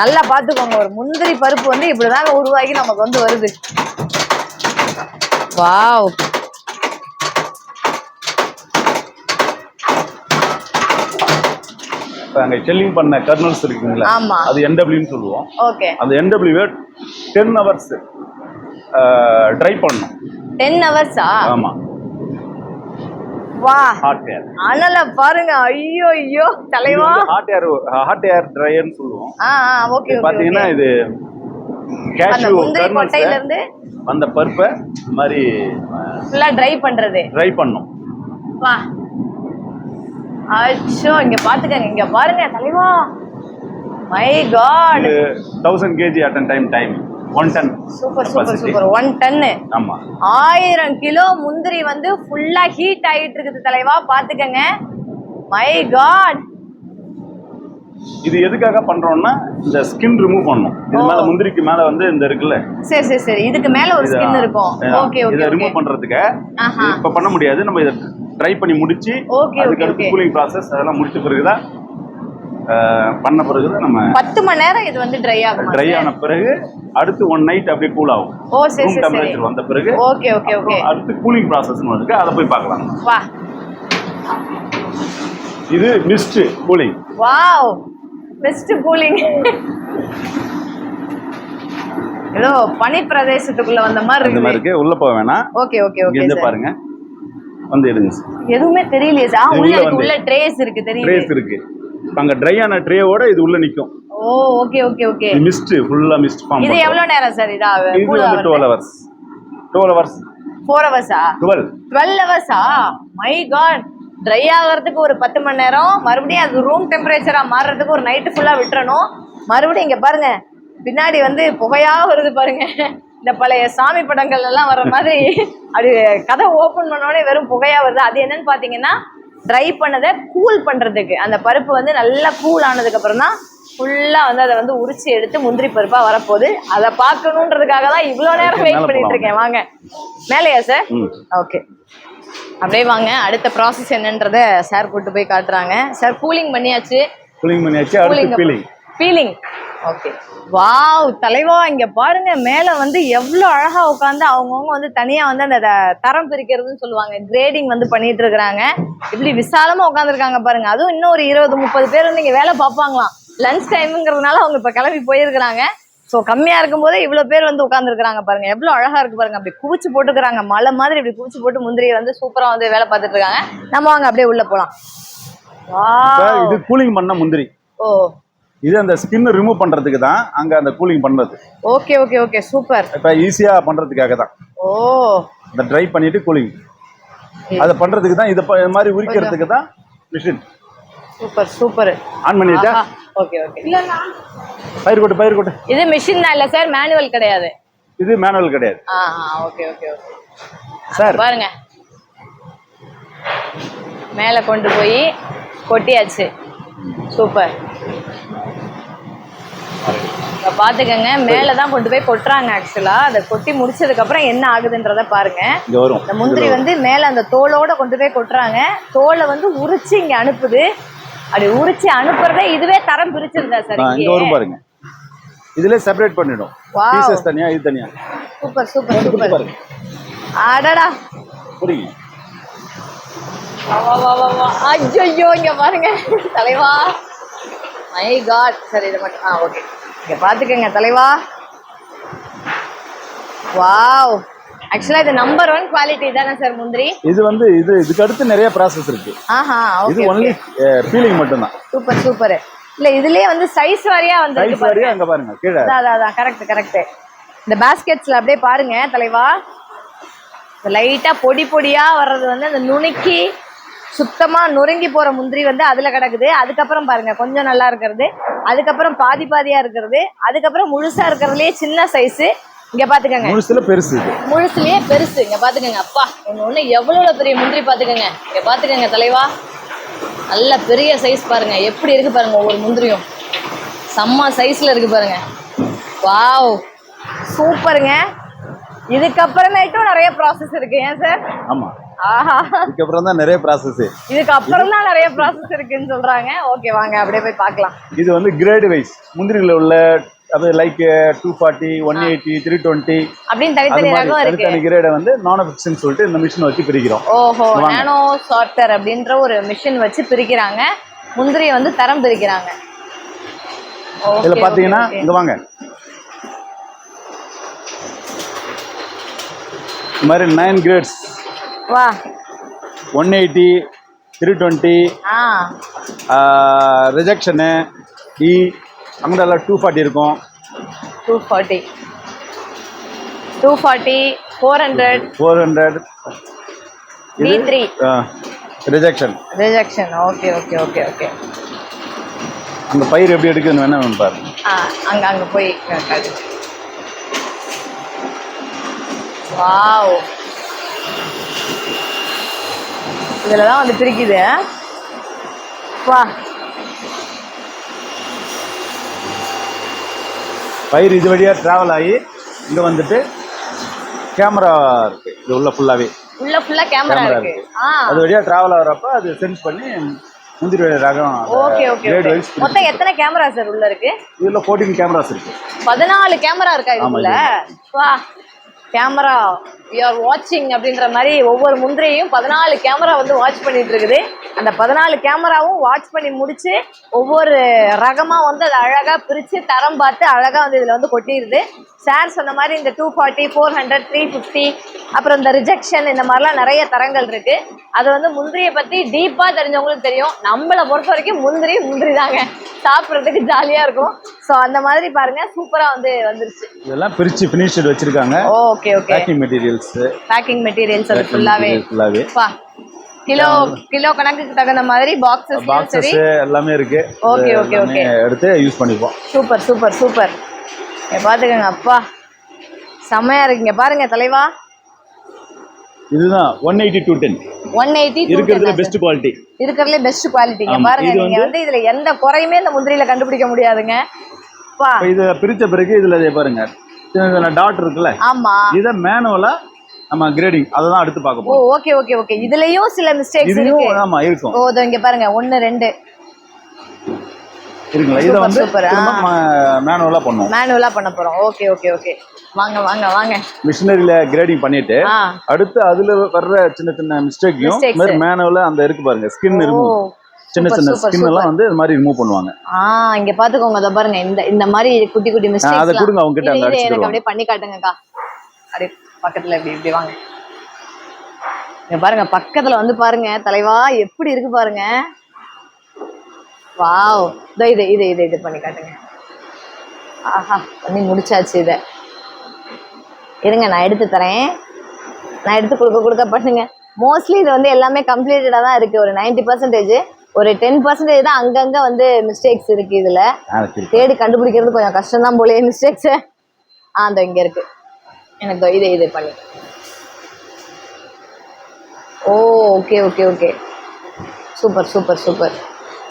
நல்லா பார்த்துக்கோங்க, ஒரு முந்திரி பருப்பு வந்து இப்படிதாங்க உருவாகி நமக்கு வந்து வருது. வாவ், அங்க செல்லிங் பண்ண கர்னல்ஸ் இருக்குங்களா, அது NW சொல்லுவோம். ஓகே, அந்த NW 10 hours ட்ரை பண்ணனும். 10 hours? ஆமா. வா, ஹாட் ஏர். அனல பாருங்க. ஐயோ ஐயோ தலைவா, ஹாட் ஏர் ட்ரையர்னு சொல்லுவோம். ஓகே. பாத்தீங்கன்னா இது கேஷ்யூ கொட்டையில இருந்து அந்த பருப்பை மாதிரி ஃபுல்லா ட்ரை பண்ணனும். வா, அச்சோ, இங்க பாத்துக்கங்க, இங்க பாருங்க தலைவா. My God, 1000 kg at a time 1 ton. Super super super. 1 ton. ஆமா, 1000 கிலோ முந்திரி வந்து ஃபுல்லா ஹீட் ஆயிட்டு இருக்குது தலைவா, பாத்துக்கங்க. My God. இது எதுக்காக பண்றோம்னா இந்த ஸ்கின் ரிமூவ் பண்ணனும். இது மேல முந்திரிக்கு மேல வந்து இந்த இருக்குல்ல, சரி இதுக்கு மேல ஒரு ஸ்கின் இருக்கும். ஓகே, இத ரிமூவ் பண்றதுக்கு இப்ப பண்ண முடியாது. நம்ம இத ட்ரை பண்ணி முடிச்சு அதுக்கு அடுத்து கூலிங் process அதெல்லாம் முடிச்ச பிறகுதான் பண்ண பிறகுதான் நம்ம 10 மணி நேரம் இது வந்து ட்ரை ஆகும். ட்ரை ஆன பிறகு அடுத்து 1 night அப்படியே கூல் ஆகும். ரூம் டெம்பரேச்சர் வந்த பிறகு ஓகே அடுத்து கூலிங் process இருக்கு, அத போய் பார்க்கலாம். வா, இது mist cooling. Wow, mist cooling. ஏதோ பனி பிரதேசத்துக்குள்ள வந்த மாதிரி இந்த மாதிரி இருக்கு. உள்ள போக வேணாம். Okay okay okay. இங்க பாருங்க, வந்து எடுங்க சார். எதுவுமே தெரியலையே சார். உள்ள ட்ரேஸ் இருக்கு, தெரியுது. ட்ரேஸ் இருக்கு. அங்க ட்ரை ஆன ட்ரேவோட இது உள்ள நிக்கும். ஓ ஓகே ஓகே ஓகே. மிஸ்ட், ஃபுல்லா மிஸ்ட் ஃபார்ம். இது எவ்வளவு நேரம் சார் இதாவே? இது வந்து 12 hours. 12 hours. 4 hours-ஆ? 12 hours-ஆ? My god. ட்ரை ஆகிறதுக்கு ஒரு 10 மணி நேரம், மறுபடியும் அது ரூம் டெம்பரேச்சரா மாறுறதுக்கு ஒரு நைட்டு ஃபுல்லா விட்டுறணும். மறுபடியும் இங்க பாருங்க, பின்னாடி வந்து புகையா வருது பாருங்க. இந்த பழைய சாமி படங்கள் எல்லாம் வர்ற மாதிரி அது கதை ஓப்பன் பண்ணோடனே வெறும் புகையா வருது. அது என்னன்னு பாத்தீங்கன்னா ட்ரை பண்ணதை கூல் பண்றதுக்கு, அந்த பருப்பு வந்து நல்லா கூல் ஆனதுக்கு அப்புறம் தான் ஃபுல்லா வந்து அதை வந்து உரிச்சு எடுத்து முந்திரி பருப்பா வரப்போகுது. அதை பார்க்கணுன்றதுக்காக தான் இவ்வளவு நேரம் வெயிட் பண்ணிட்டு இருக்கேன். வாங்க மேலையா சார்? ஓகே, அப்படியே வாங்க. அடுத்த ப்ராசஸ் என்னன்றத சார் கூட்டு போய் காட்டுறாங்க. சார் கூலிங் பண்ணியாச்சு. அடுத்து பீலிங். ஓகே. வாவ் தலைவா, இங்க பாருங்க மேல வந்து எவ்வளவு அழகா உட்காந்து அவங்கவுங்க வந்து தனியா வந்து அந்த தரம் பிரிக்கிறதுன்னு சொல்லுவாங்க, கிரேடிங் வந்து பண்ணிட்டு இருக்கிறாங்க. இப்படி விசாலமா உட்காந்துருக்காங்க பாருங்க. அதுவும் இன்னும் ஒரு 20-30 பேர் வந்து இங்க வேலை பார்ப்பாங்களாம். லஞ்ச் டைமுங்கிறதுனால அவங்க இப்ப கிளம்பி போயிருக்கிறாங்க. ஸோ கம்மியா இருக்கும் போதே இவ்வளவு பேர் வந்து உட்காந்துருக்காங்க பாருங்க. எவ்வளவு அழகா இருக்கு பாருங்க. அப்படி குவிச்சு போட்டுக்கிறாங்க, மலை மாதிரி இப்படி குவிச்சு போட்டு முந்திரியை வந்து சூப்பரா வந்து வேலை பார்த்துட்டு இருக்காங்க. நம்ம வாங்க அப்படியே உள்ள போலாம். இது கூலிங் பண்ண முந்திரி. ஓ, இது அந்த ஸ்கின் ரிமூவ் பண்றதுக்கு தான் அங்க அந்த கூலிங் பண்றது. Okay okay okay, super. இப்ப ஈஸியா பண்றதுக்காக தான். ஓ, இந்த ட்ரை பண்ணிட்டு கூலிங் அத பண்றதுக்கு தான், இது மாதிரி உரிக்கிறதுக்கு தான் மிஷின். Super super. ஆன் பண்ணிட்டா? Okay okay. இல்லனா பயிர் கொட்டு. இது மிஷின் தான் இல்ல சார், மேனுவல் கிடையாது. இது மேனுவல் கிடையாது. ஓகே ஓகே ஓகே சார் பாருங்க, மேல கொண்டு போய் கொட்டியாச்சு. சூப்பர். பாத்துக்கங்க, மேலதான் கொண்டு போய் கொட்டுறாங்க. ஆக்சுவலா அதை கொட்டி முடிச்சதுக்கு அப்புறம் என்ன ஆகுதுன்றத பாருங்க. இந்த முந்திரி வந்து மேல அந்த தோலோட கொண்டு போய் கொட்டுறாங்க. தோலை வந்து உரிச்சு இங்க அனுப்புது. அப்படி உரிச்சு அனுப்புறதே இதுவே தரம் பிரிச்சிருந்தா சார்? இங்க வரும் பாருங்க, இதுல செப்பரேட் பண்ணிடும். பீசஸ் தனியா, இது தனியா. Super super super. அடடா புரியுங்க. ஐயோ, இங்க பாருங்க தலைவா, மை காட். சரி இதை மட்டும் ஓகே. இங்க பாத்துக்கங்க தலைவா. வாவ், ஆக்சுவலா இது நம்பர் 1 குவாலிட்டி தானே சார் முந்திரி? இது வந்து இதுக்கு அடுத்து நிறைய ப்ராசஸ் இருக்கு. இது ஒன்லி பீலிங் மட்டும் தான். Super super. இல்ல இதுலயே வந்து சைஸ் வாரியா வந்து சைஸ் வாரியா அங்க பாருங்க கீழ. அதான் கரெக்ட் கரெக்ட். இந்த பாஸ்கெட்ஸ்ல அப்படியே பாருங்க தலைவா, லைட்டா பொடி பொடியா வர்றது வந்து அந்த நுணுக்கி சுத்தமா நொறுங்கி போற முந்திரி வந்து அதுல கிடக்குது. அதுக்கப்புறம் பாருங்க கொஞ்சம் நல்லா இருக்கிறது, அதுக்கப்புறம் பாதி பாதியா இருக்கிறது, அதுக்கப்புறம் முழுசா இருக்கிறதுலயே சின்ன சைஸ். இங்க பாத்துக்கங்க, முழுசுலயே பெருசு. இங்க பாத்துக்கங்க, அப்பா ஒண்ணு எவ்வளவு பெரிய முந்திரி பாத்துக்கங்க. இங்க பாத்துக்கங்க தலைவா, நல்ல பெரிய சைஸ் பாருங்க. எப்படி இருக்கு பாருங்க, ஒவ்வொரு முந்திரியும் செம்ம சைஸ்ல இருக்கு பாருங்க. வாவ் சூப்பருங்க. இதுக்கப்புறமேட்டும் நிறைய ப்ராசஸ் இருக்கு. ஏன் சார்? ஆமா, இதுக்கப்புறம் தான் நிறைய ப்ராசஸ். இதுக்கப்புறம் தான் நிறைய ப்ராசஸ் இருக்குன்னு சொல்றாங்க. ஓகே வாங்க அப்படியே போய் பார்க்கலாம். இது வந்து கிரேட் வைஸ் முந்திரில உள்ள, அது லைக் 240, 180, 320 அப்படின்னு தனித்தனி ரகம் இருக்கு. தனித்தனி கிரேட வந்து நானோ ஃபிக்ஷன் சொல்லிட்டு இந்த மிஷின் வச்சு பிரிக்கிறோம். ஓஹோ, நானோ சார்ட்டர் அப்படின்ற ஒரு மிஷின் வச்சு பிரிக்கிறாங்க. முந்திரியை வந்து தரம் பிரிக்கிறாங்க. இதுல பாத்தீங்கன்னா இங்க வாங்க, இந்த மாதிரி 9 கிரேட்ஸ். வா, 180, 320, ரிஜெக்ஷனு, அங்கெல்லாம் 240 இருக்கும். 240, 400, B3 rejection. Okay okay okay okay. அந்த பயிர் எப்படி எடுக்குதுன்னு வேணா பாருங்க. அங்க போய் வாவ், இதுலதான் வந்து பிரிக்குது. வா, பயிர் இது வழியா டிராவல் ஆகி இங்க வந்துட்டு கேமரா இருக்கு. இது உள்ள ஃபுல்லா கேமரா இருக்கு. அது வழியா டிராவல் ஆகுறப்ப அது சென்ஸ் பண்ணி முந்திரி ரகம். Okay okay. மொத்தம் எத்தனை கேமரா சார் உள்ள இருக்கு? இதுல 14 கேமராஸ் இருக்கு. 14 கேமரா இருக்கா இதுல? வா, கேமரா வி ஆர் வாட்சிங் அப்படின்ற மாதிரி ஒவ்வொரு முந்திரியையும் 14 கேமரா வந்து வாட்ச் பண்ணிட்டு இருக்குது. அந்த 14 கேமராவும் வாட்ச் பண்ணி முடிச்சு ஒவ்வொரு ரகமா வந்து அதை அழகா பிரிச்சு தரம் பார்த்து அழகா வந்து இதுல வந்து கொட்டிடுது. சார் சொன்ன மாதிரி இந்த 240, 400, 350 அப்புறம் இந்த ரிஜெக்ஷன் இந்த மாதிரிலாம் நிறைய தரங்கள் இருக்கு. அது வந்து முந்திரியை பத்தி டீப்பா தெரிஞ்சவங்களுக்கு தெரியும். நம்மளை பொறுத்த வரைக்கும் முந்திரி தாங்க, சாப்பிட்றதுக்கு ஜாலியா இருக்கும். ஸோ அந்த மாதிரி பாருங்க சூப்பரா வந்து வந்துருச்சு. இதெல்லாம் பிரிச்சு ஃபினிஷ்டு வச்சிருக்காங்க. Okay okay. பேக்கிங் மெட்டீரியல்ஸ் அது ஃபுல்லாவே கிலோ கணக்குக்கு தகுந்த மாதிரி பாக்ஸஸ் எல்லாமே இருக்கு. Okay okay okay. எடுத்து யூஸ் பண்ணிப்போம். Super super super. பாத்துக்கங்க, அப்பா செம்மையா இருக்குங்க. பாருங்க தலைவா, இதுதான் 180 to 10. 180 இருக்கிறதுல பெஸ்ட் குவாலிட்டி. இருக்கிறதுல பெஸ்ட் குவாலிட்டிங்க. பாருங்க, நீங்க வந்து இதுல எந்த குறையுமே இந்த முந்திரியில கண்டுபிடிக்க முடியாதுங்க. பா இத பிரிச்ச பிறகு இதுல பாருங்க டாட் இருக்குல்ல, ஆமா, இத மேனுவலா நம்ம கிரேடிங் அததான் அடுத்து பார்க்க போறோம். Okay okay okay. இதுலயும் சில மிஸ்டேக்ஸ் இருக்கு. ஆமா இருக்கும். ஓ இங்க பாருங்க 1 2 இருக்குங்களா. இத வந்து மேனுவலா பண்ணுவோம். மேனுவலா பண்ண போறோம். Okay okay okay. வாங்க வாங்க வாங்க. மிஷினரியில கிரேடிங் பண்ணிட்டு அடுத்து அதுல வர்ற சின்ன சின்ன மிஸ்டேக்கையும் மேனுவலா அந்த இருக்கு பாருங்க ஸ்கின் ரிமூவ், சின்ன சின்ன ஸ்கின் எல்லாம் வந்து இது மாதிரி ரிமூவ் பண்ணுவாங்க. இங்க பாத்துக்கோங்க, அத பாருங்க, இந்த மாதிரி குட்டி குட்டி மிஸ்டேக்ஸ் அத கொடுங்க அவங்க கிட்ட. அங்க எனக்கு அப்படியே பண்ணி காட்டுங்கக்கா. அப்படியே பக்கத்துல இப்படி வாங்க. இங்க பாருங்க, பக்கத்துல வந்து பாருங்க தலைவா எப்படி இருக்கு பாருங்க. வாவ், இது பண்ணி காட்டுங்க. ஆஹா, பண்ணி முடிச்சாச்சு. இதை இருங்க, நான் எடுத்து தரேன். நான் எடுத்து கொடுக்க பண்ணுங்க. மோஸ்ட்லி இது வந்து எல்லாமே கம்ப்ளீட்டடா தான் இருக்கு. ஒரு 90%, ஒரு 10% தான் அங்கங்க வந்து மிஸ்டேக்ஸ் இருக்கு. இதுல தேடி கண்டுபிடிக்கிறது கொஞ்சம் கஷ்டம் தான் போலயே மிஸ்டேக்ஸ். அந்த இங்க இருக்கு. எனக்கு இது பண்ணி. Oh okay okay okay. Super super super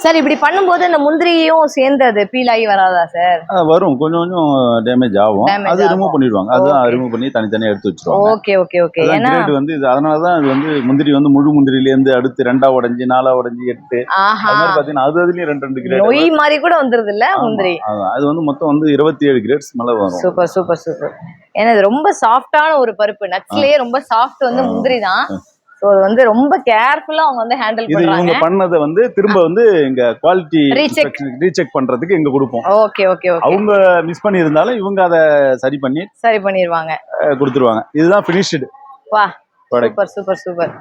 sir. இப்படி பண்ணும்போது இந்த முந்திரியும் சேர்ந்து அது பீல் ஆகி வராதா சார்? வரும், கொஞ்சம் கொஞ்சம் டேமேஜ் ஆகும். அது ரிமூவ் பண்ணிடுவாங்க. அதுதான் ரிமூவ் பண்ணி தனித்தனியா எடுத்து வச்சிருவாங்க. Okay okay okay. ஏன்னா கிரேட் வந்து இது, அதனால தான் இது வந்து முந்திரி வந்து முழு முந்திரில இருந்து அடுத்து 2ஆ உடைஞ்சு 4ஆ உடைஞ்சு 8 அது மாதிரி பாத்தீங்கன்னா அதுலயும் 2 கிரேட் நோய் மாதிரி கூட வந்துருது இல்ல முந்திரி. அது வந்து மொத்தம் வந்து 27 கிரேட்ஸ் மேல வரும். Super super super. ஏன்னா இது ரொம்ப சாஃப்டான ஒரு பருப்பு. நட்ஸ்லயே ரொம்ப சாஃப்ட் வந்து முந்திரி தான். சோ அது வந்து ரொம்ப கேர்ஃபுல்லா அவங்க வந்து ஹேண்டில் பண்றாங்க. இவங்க பண்ணத வந்து திரும்ப வந்து இங்க குவாலிட்டி ரீசெக் பண்றதுக்கு இங்க கொடுப்போம். Okay okay okay. அவங்க மிஸ் பண்ணி இருந்தாலும் இவங்க அத சரி பண்ணிடுவாங்க, கொடுத்துருவாங்க. இதுதான் ஃபினிஷ்டு. வா, சூப்பர் சூப்பர் சூப்பர்.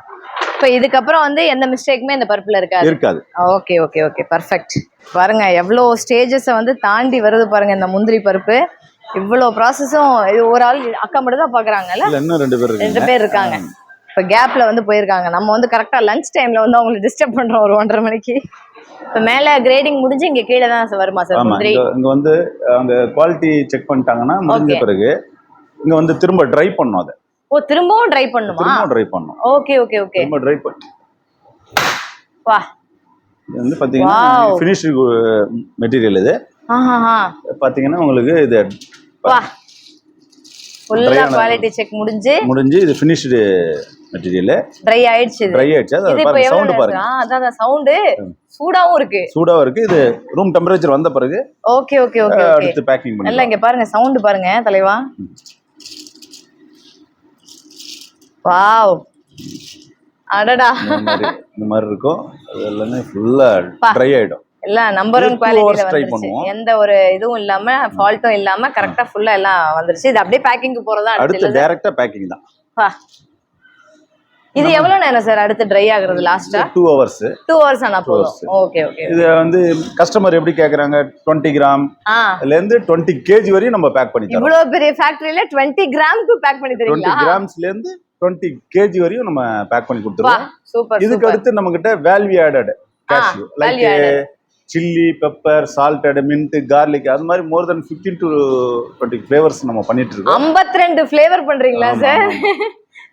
இப்போ இதுக்கப்புறம் வந்து எந்த மிஸ்டேக்குமே இந்த பருப்புல இருக்காது. Okay okay okay, perfect. பாருங்க எவ்வளோ ஸ்டேஜஸை வந்து தாண்டி வருது பாருங்க இந்த முந்திரி பருப்பு. இவ்வளோ ப்ராசஸும் இது ஒரு ஆள் அக்கா மட்டும் தான் பாக்குறாங்கல்ல? இன்னும் 2 பேர் இருக்காங்க. இப்போ கேப்ல வந்து போயிருக்காங்க. நம்ம வந்து கரெக்டா லஞ்ச் டைம்ல வந்து அவங்களை டிஸ்டர்ப் பண்றோம் ஒரு 1:30 மணிக்கு. இப்போ மேல கிரேடிங் முடிஞ்சு இங்க கீழே தான் வருமா சார் முந்திரி? இங்க வந்து அவங்க குவாலிட்டி செக் பண்ணிட்டாங்கன்னா முடிஞ்ச பிறகு இங்க வந்து திரும்ப ட்ரை பண்ணனும். அதை திரும்பவும் ட்ரை பண்ணணுமா? ட்ரை பண்ணனும். Okay okay okay. திரும்ப ட்ரை பண்ணு. வா, இது வந்து பாத்தீங்கன்னா ஃபினிஷ்டு மெட்டீரியல். இது பாத்தீங்கன்னா உங்களுக்கு இது வா ஃபுல்லா குவாலிட்டி செக் முடிஞ்சு இது ஃபினிஷ்டு மெட்டீரியல். ட்ரை ஆயிடுச்சு. அது பாருங்க, சவுண்ட் பாருங்க. அதான் சவுண்ட் சூடாவும் இருக்கு. இது ரூம் டெம்பரேச்சர் வந்த பிறகு ஓகே ஓகே ஓகே அடுத்து பேக்கிங் பண்ணி. எல்லாம் இங்க பாருங்க, சவுண்ட் பாருங்க தலைவா. வாவ், அடடா, இந்த மாதிரி இருக்கும். அது எல்லாமே ஃபுல்லா ட்ரை ஆயிடும். எல்லாம் நம்பர் 1 குவாலிட்டில வந்துருச்சு. எந்த ஒரு இதுவும் இல்லாம, ஃபால்ட்டும் இல்லாம கரெக்ட்டா ஃபுல்லா எல்லாம் வந்துருச்சு. இது அப்படியே பேக்கிங்க்கு போறதா அடுத்து டைரக்ட்டா பேக்கிங் தான். இது எவ்வளவு நேரம் சார் அடுத்து ட்ரை ஆகுறது? லாஸ்டா 2 hours. 2 hours ஆனா போதும். Okay okay. இது வந்து கஸ்டமர் எப்படி கேக்குறாங்க, 20 கிராம் ல இருந்து 20 kg வரையும் நம்ம பேக் பண்ணி தரோம். இவ்வளவு பெரிய ஃபேக்டரியில 20 கிராம்க்கு பேக் பண்ணி தரீங்களா? 20 கிராம்ஸ்ல இருந்து 20 kg வரையும் நம்ம பேக் பண்ணி கொடுத்துருவோம். சூப்பர். இதுக்கு அடுத்து நம்ம கிட்ட value added cashew like chilli, pepper, salted, mint, garlic, அது மாதிரி மோர் தென் 15 to 20 ஃபிளேவர்ஸ் நம்ம பண்ணிட்டு இருக்கோம். 52 ஃபிளேவர் பண்றீங்களா சார்?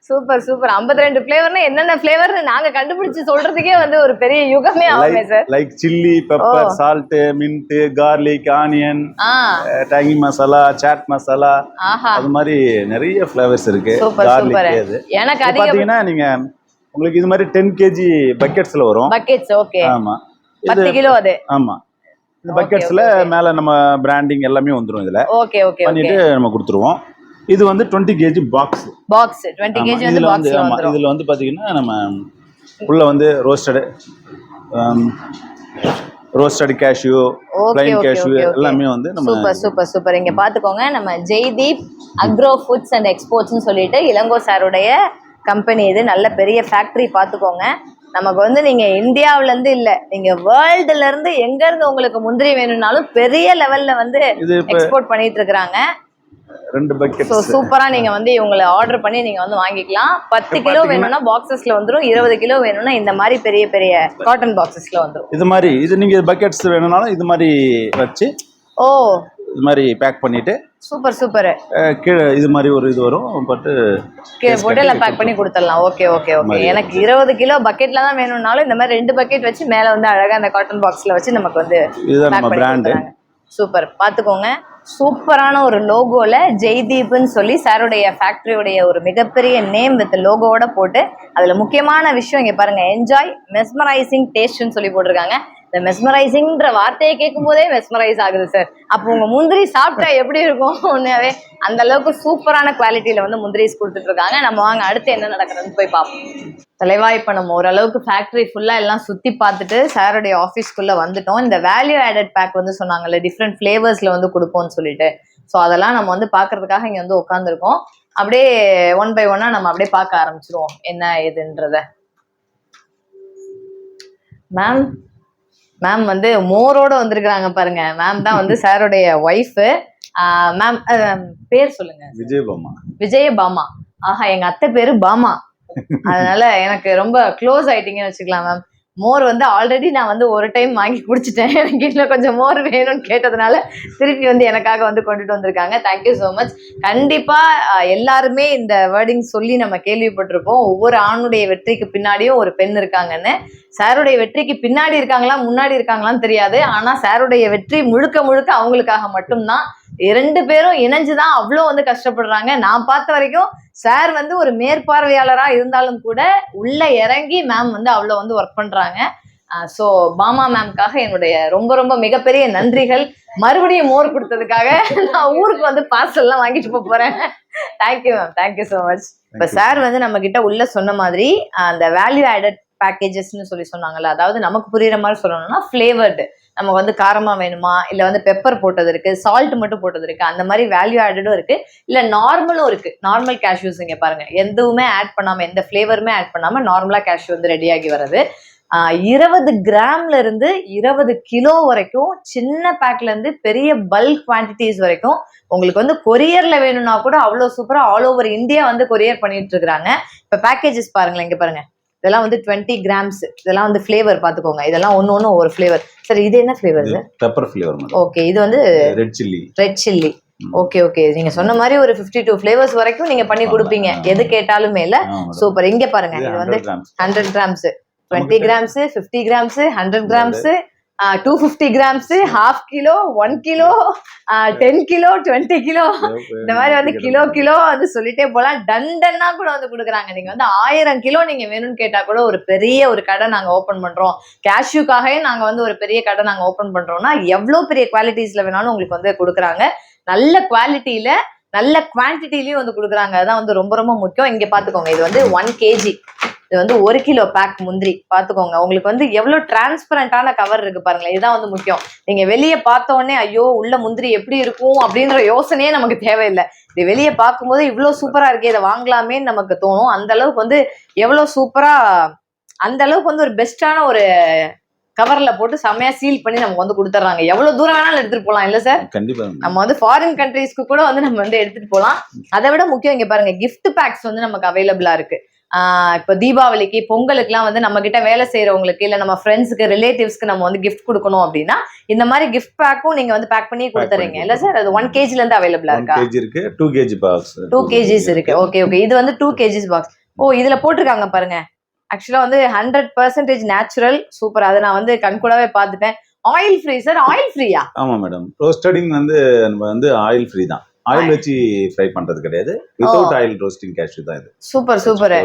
Super super. 52 ஃபிளேவர்னா என்னென்ன ஃபிளேவர்னு நாங்க கண்டுபிடிச்சு சொல்றதுக்கே வந்து ஒரு பெரிய யுகமே ஆகுமே சார். Like chilli, pepper, salt, mint, garlic, onion, tangy masala, chaat masala, அது மாதிரி நிறைய ஃபிளேவர்ஸ் இருக்கு. கார்லிக் அது எனக்கு பாத்தீங்கன்னா நீங்க உங்களுக்கு இது மாதிரி 10 kg பக்கெட்ஸ்ல வரும். Buckets okay. ஆமா, 10 கிலோ அது. ஆமா, இந்த பக்கெட்ஸ்ல மேல நம்ம பிராண்டிங் எல்லாமே வந்துரும். இதுல ஓகே ஓகே பண்ணிட்டு நம்ம கொடுத்துருவோம். இது வந்து 20 kg பாக்ஸ். 20 kg வந்து பாக்ஸ்ல வந்துரும். இதுல வந்து பாத்தீங்கன்னா நம்ம உள்ள வந்து ரோஸ்டட் கேஷ்யூ, ப்ளைன் கேஷ்யூ எல்லாமே வந்து நம்ம சூப்பர். இங்க பாத்துக்கோங்க, நம்ம ஜெய்தீப் அக்ரோ ஃபுட்ஸ் அண்ட் எக்ஸ்போர்ட்ஸ்னு சொல்லிட்டு இளங்கோ சாருடைய கம்பெனி. இது நல்ல பெரிய ஃபேக்டரி. பாத்துக்கோங்க, நமக்கு வந்து நீங்க இந்தியாவில இருந்து இல்ல, நீங்க வேர்ல்டுல இருந்து எங்க இருந்து உங்களுக்கு முந்திரி வேணும்னாலும் பெரிய லெவல்ல வந்து எக்ஸ்போர்ட் பண்ணிட்டு இருக்காங்க. 2 பக்கெட். சூப்பரா நீங்க வந்து இவங்களை ஆர்டர் பண்ணி நீங்க வந்து வாங்கிக்கலாம். 10 கிலோ வேணும்னா பாக்ஸஸ்ல வந்துரும், 20 கிலோ வேணும்னா இந்த மாதிரி பெரிய பெரிய காட்டன் பாக்ஸஸ்ல வந்துரும். இது மாதிரி இது நீங்க பக்கெட்ஸ் வேணும்னாலும் இது மாதிரி வச்சு இது மாதிரி பேக் பண்ணிட்டு சூப்பர் கீழே இது மாதிரி ஒரு இது வரும், பட்டு கீழே போட்டு எல்லாம் பேக் பண்ணி கொடுத்துடலாம். ஓகே. எனக்கு 20 கிலோ பக்கெட்ல தான் வேணும்னாலும் இந்த மாதிரி 2 பக்கெட் வச்சு மேல வந்து அழகா அந்த காட்டன் பாக்ஸ்ல வச்சு நமக்கு வந்து இதுதான் நம்ம பிராண்ட். சூப்பர். பாத்துக்கோங்க, சூப்பரான ஒரு லோகோல ஜெய்தீப்னு சொல்லி சாருடைய ஃபேக்டரியோடைய ஒரு மிகப்பெரிய நேம் வித் லோகோவோட போட்டு அதுல முக்கியமான விஷயம் இங்க பாருங்க, என்ஜாய் மெஸ்மரைசிங் டேஸ்ட்னு சொல்லி போட்டிருக்காங்க. இந்த மெஸ்மரைசிங்ன்ற வார்த்தையை கேட்கும் போதே மெஸ்மரைஸ் ஆகுது சார். அப்போ உங்க முந்திரி சாப்பிட்டா எப்படி இருக்கும்? உண்மையாவே அந்த அளவுக்கு சூப்பரான குவாலிட்டியில வந்து முந்திரிஸ் கொடுத்துட்டு இருக்காங்க. நம்ம வாங்க அடுத்து என்ன நடக்குதுன்னு போய் பார்ப்போம். தலைவா, இப்போ நம்ம ஓரளவுக்கு ஃபேக்டரி ஃபுல்லா எல்லாம் சுத்தி பார்த்துட்டு சாருடைய ஆஃபீஸ்க்குள்ள வந்துட்டோம். இந்த வேல்யூ ஆடட் பேக் வந்து சொன்னாங்கல்ல, டிஃப்ரெண்ட் ஃபிளேவர்ஸ்ல வந்து கொடுப்போம்னு சொல்லிட்டு, ஸோ அதெல்லாம் நம்ம வந்து பார்க்கறதுக்காக இங்க வந்து உட்காந்துருக்கோம். அப்படியே 1 by 1 நம்ம அப்படியே பார்க்க ஆரம்பிச்சிருவோம் என்ன ஏதுன்றத. மேம் வந்து மோரோட வந்திருக்கிறாங்க பாருங்க. மேம் தான் வந்து சாருடைய ஒய்ஃப். மேம் பேர் சொல்லுங்க. விஜயபாமா. ஆஹா, எங்க அத்தை பேரு பாமா, அதனால எனக்கு ரொம்ப க்ளோஸ் ஆயிட்டீங்கன்னு வச்சுக்கலாம் மேம். மோர் வந்து ஆல்ரெடி நான் வந்து ஒரு டைம் வாங்கி குடிச்சிட்டேன். எனக்கு இன்னும் கொஞ்சம் மோர் வேணும்னு கேட்டதுனால திருப்பி வந்து எனக்காக வந்து கொண்டுட்டு வந்திருக்காங்க. Thank you so much. கண்டிப்பா எல்லாருமே இந்த வேர்டிங் சொல்லி நம்ம கேள்விப்பட்டிருப்போம், ஒவ்வொரு ஆணுடைய வெற்றிக்கு பின்னாடியும் ஒரு பெண் இருக்காங்கன்னு. சாருடைய வெற்றிக்கு பின்னாடி இருக்காங்களா முன்னாடி இருக்காங்களான்னு தெரியாது, ஆனா சாருடைய வெற்றி முழுக்க முழுக்க அவங்களுக்காக மட்டும்தான். 2 பேரும் இணைஞ்சுதான் அவ்வளோ வந்து கஷ்டப்படுறாங்க. நான் பார்த்த வரைக்கும் சார் வந்து ஒரு மேற்பார்வையாளரா இருந்தாலும் கூட உள்ள இறங்கி மேம் வந்து அவ்வளோ வந்து ஒர்க் பண்றாங்க. ஸோ பாமா மேம்காக என்னுடைய ரொம்ப ரொம்ப மிகப்பெரிய நன்றிகள். மறுபடியும் மோர் கொடுத்ததுக்காக நான் ஊருக்கு வந்து பார்சல்லாம் வாங்கிட்டு போறேன். Thank you ma'am, thank you so much. இப்போ சார் வந்து நம்ம கிட்ட உள்ள சொன்ன மாதிரி அந்த வேல்யூ ஆடட் பேக்கேஜஸ்ன்னு சொல்லி சொன்னாங்கல்ல, அதாவது நமக்கு புரியுற மாதிரி சொல்லணும்னா ஃபிளேவர்டு, நமக்கு வந்து காரமா வேணுமா, இல்ல வந்து பெப்பர் போட்டது இருக்கு, சால்ட் மட்டும் போட்டது இருக்கு, அந்த மாதிரி வேல்யூ ஆடடும் இருக்கு, இல்ல நார்மலும் இருக்கு. நார்மல் கேஷ்யூஸ் இங்க பாருங்க, எதுவுமே ஆட் பண்ணாம, எந்த ஃபிளேவருமே ஆட் பண்ணாம நார்மலா கேஷ்யூ வந்து ரெடியாகி வருது. 20 கிராம்ல இருந்து 20 கிலோ வரைக்கும், சின்ன பேக்ல இருந்து பெரிய பல்க் குவான்டிட்டிஸ் வரைக்கும் உங்களுக்கு வந்து கொரியர்ல வேணும்னா கூட அவ்வளவு சூப்பரா ஆல் ஓவர் இந்தியா வந்து கொரியர் பண்ணிட்டு இருக்காங்க. இப்ப பேக்கேஜஸ் பாருங்களேன், இங்க பாருங்க, இதெல்லாம் வந்து 20 கிராம்ஸ். இதெல்லாம் வந்து ஃபிளேவர் பாத்துக்கோங்க, இதெல்லாம் ஒன்னு ஒவ்வொரு ஃபிளேவர். சரி, இது என்ன ஃபிளேவர்? Pepper flavour. ஓகே, இது வந்து ரெட் சில்லி. ஓகே, நீங்க சொன்ன மாதிரி ஒரு 52 ஃபிளேவர்ஸ் வரைக்கும் நீங்க பண்ணி கொடுப்பீங்க, எது கேட்டாலுமே இல்ல. சூப்பர். இங்க பாருங்க, இது வந்து 100 grams, 20 grams, 50 grams, 100 grams, 250 grams, 1/2 kilo, 1 kilo, 10 kilo, 20 kilo, இந்த மாதிரி வந்து கிலோ வந்து சொல்லிட்டே போலாம். டன்னா கூட வந்து கொடுக்குறாங்க. நீங்க வந்து 1000 கிலோ நீங்க வேணும்னு கேட்டா கூட ஒரு பெரிய ஒரு கடை நாங்க ஓபன் பண்றோம், கேஷ்யூக்காகவே நாங்க வந்து ஒரு பெரிய கடை நாங்க ஓபன் பண்றோம்னா எவ்வளவு பெரிய குவாலிட்டிஸ்ல வேணாலும் உங்களுக்கு வந்து கொடுக்குறாங்க. நல்ல குவாலிட்டியில நல்ல குவான்டிட்டிலயும் வந்து கொடுக்குறாங்க. அதான் வந்து ரொம்ப ரொம்ப முக்கியம். இங்க பாத்துக்கோங்க, இது வந்து 1 kg, இது வந்து 1 கிலோ பேக் முந்திரி. பாத்துக்கோங்க, உங்களுக்கு வந்து எவ்வளவு டிரான்ஸ்பரண்டான கவர் இருக்கு பாருங்களேன். இதுதான் வந்து முக்கியம். நீங்க வெளியே பார்த்த உடனே ஐயோ உள்ள முந்திரி எப்படி இருக்கும் அப்படின்ற யோசனையே நமக்கு தேவையில்லை. இது வெளியே பார்க்கும்போது இவ்வளவு சூப்பரா இருக்கே, இதை வாங்கலாமேன்னு நமக்கு தோணும். அந்த அளவுக்கு வந்து எவ்வளவு சூப்பரா, அந்த அளவுக்கு வந்து ஒரு பெஸ்டான ஒரு கவர்ல போட்டு செம்மையா சீல் பண்ணி நமக்கு வந்து கொடுத்துறாங்க. எவ்வளவு தூரம் வேணாலும் எடுத்துட்டு போலாம் இல்ல சார்? கண்டிப்பா. நம்ம வந்து ஃபாரின் கண்ட்ரீஸ்க்கு கூட வந்து நம்ம வந்து எடுத்துட்டு போலாம். அதை விட முக்கியம் இங்க பாருங்க, கிஃப்ட் பேக்ஸ் வந்து நமக்கு அவைலபிளா இருக்கு. இப்போ தீபாவளிக்கு, பொங்கலுக்கு எல்லாம் வந்து நம்ம கிட்ட வேலை செய்யறவங்களுக்கு, இல்ல நம்ம ஃப்ரெண்ட்ஸுக்கு, ரிலேட்டிவ்ஸ்க்கு நம்ம வந்து கிஃப்ட் கொடுக்கணும் அப்படின்னா இந்த மாதிரி கிஃப்ட் பேக்கும் நீங்க வந்து பேக் பண்ணி கொடுத்துறீங்க இல்ல சார்? அது 1 kg இருந்து அவைலபிளா இருக்கா? 1 kg இருக்கு, 2 kg பாக்ஸ், 2 kgs இருக்கு. ஓகே, இது வந்து 2 kgs பாக்ஸ். இதுல போட்டிருக்காங்க பாருங்க, ஆக்சுவலா வந்து 100% நேச்சுரல். சூப்பர். அதை நான் வந்து கண்கூடாவே பார்த்துட்டேன். Oil free sir? ஆயில் ஃப்ரீயா? ஆமா மேடம். ரோஸ்டடிங் வந்து நம்ம வந்து ஆயில் ஃப்ரீ தான். ஆயில் வச்சு ஃப்ரை பண்றது கிடையாது, வித்தவுட் ஆயில் ரோஸ்டிங் கேஷ்யூ தான் இது. Super super.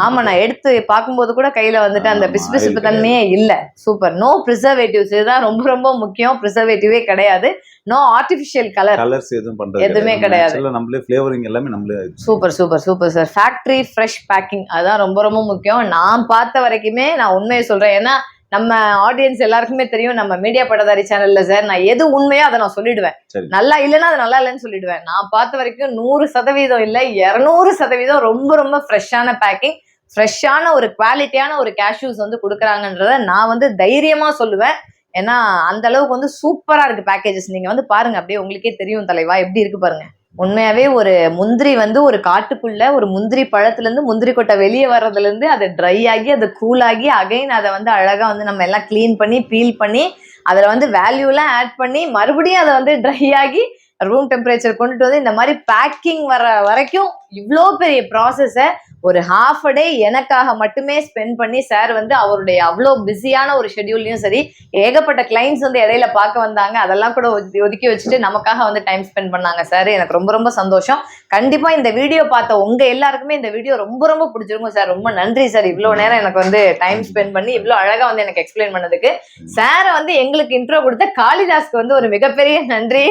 ஆமா, நான் எடுத்து பார்க்கும்போது கூட கையில வந்துட்டு அந்த பிசுபிசுப்பு தன்மையே இல்ல. சூப்பர். நோ பிரிசர்வேட்டிவ்ஸ், இதுதான் ரொம்ப ரொம்ப முக்கியம். பிரிசர்வேட்டிவே கிடையாது, நோ ஆர்டிபிஷியல் கலர்ஸ் எதுவும் பண்றது எதுவுமே கிடையாது. நம்மளே ஃப்ளேவரிங் எல்லாமே நம்மளே. Super super super sir. Factory fresh packing, அதான் ரொம்ப ரொம்ப முக்கியம். நான் பார்த்த வரைக்குமே நான் உண்மையை சொல்றேன். ஏன்னா நம்ம ஆடியன்ஸ் எல்லாருக்குமே தெரியும், நம்ம மீடியா பட்டதாரி சேனல்ல சார் நான் எது உண்மையோ அதை நான் சொல்லிடுவேன். நல்லா இல்லைன்னா அது நல்லா இல்லைன்னு சொல்லிடுவேன். நான் பார்த்த வரைக்கும் 100% இல்ல 200% ரொம்ப ரொம்ப ஃப்ரெஷ்ஷான பேக்கிங், ஃப்ரெஷ்ஷான ஒரு குவாலிட்டியான ஒரு கேஷ்யூஸ் வந்து கொடுக்குறாங்கன்றத நான் வந்து தைரியமா சொல்லுவேன். ஏன்னா அந்த அளவுக்கு வந்து சூப்பரா இருக்கு பேக்கேஜஸ். நீங்க வந்து பாருங்க, அப்படியே உங்களுக்கே தெரியும் தலைவா எப்படி இருக்கு பாருங்க. உண்மையாவே ஒரு முந்திரி வந்து ஒரு காட்டுக்குள்ள ஒரு முந்திரி பழத்துல இருந்து முந்திரி கொட்டை வெளியே வர்றதுல இருந்து அது ட்ரை ஆகி அது கூல் ஆகி அகைன் அதை வந்து அழகா வந்து நம்ம எல்லாம் கிளீன் பண்ணி பீல் பண்ணி அதுல வந்து வேல்யூ எல்லாம் ஆட் பண்ணி மறுபடியும் அதை வந்து ட்ரை ஆகி ரூம் டெம்பரேச்சர் கொண்டுட்டு வந்து இந்த மாதிரி பேக்கிங் வர வரைக்கும் இவ்வளோ பெரிய ப்ராசஸை ஒரு ஹாஃப் அ டே எனக்காக மட்டுமே ஸ்பெண்ட் பண்ணி சார் வந்து அவருடைய அவ்வளோ பிஸியான ஒரு ஷெட்யூல்லையும் சரி, ஏகப்பட்ட கிளைண்ட்ஸ் வந்து இடையில பார்க்க வந்தாங்க, அதெல்லாம் கூட ஒதுக்கி வச்சுட்டு நமக்காக வந்து டைம் ஸ்பெண்ட் பண்ணாங்க சார். எனக்கு ரொம்ப ரொம்ப சந்தோஷம். கண்டிப்பா இந்த வீடியோ பார்த்த உங்க எல்லாருக்குமே இந்த வீடியோ ரொம்ப ரொம்ப பிடிச்சிருக்கும் சார். ரொம்ப நன்றி சார், இவ்வளோ நேரம் எனக்கு வந்து டைம் ஸ்பெண்ட் பண்ணி இவ்வளோ அழகா வந்து எனக்கு எக்ஸ்பிளைன் பண்ணதுக்கு. சாரை வந்து எங்களுக்கு இன்ட்ரோ கொடுத்த காளிதாஸ்க்கு வந்து ஒரு மிகப்பெரிய நன்றி.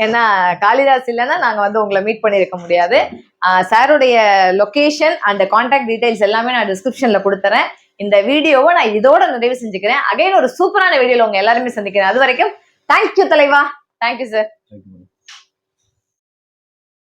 ஏன்னா காளிதாஸ் இல்லைன்னா நாங்க வந்து உங்களை மீட் பண்ணியிருக்க முடியாது. சாருடைய லொகேஷன் அண்ட் கான்டாக்ட் டீடைல்ஸ் எல்லாமே நான் டிஸ்கிரிப்ஷன்ல கொடுத்துறேன். இந்த வீடியோவை நான் இதோட நிறைவு செஞ்சுக்கிறேன். அகைன் ஒரு சூப்பரான வீடியோல உங்க எல்லாருமே சந்திக்கிறேன். அது வரைக்கும் தேங்க்யூ தலைவா. Thank you sir.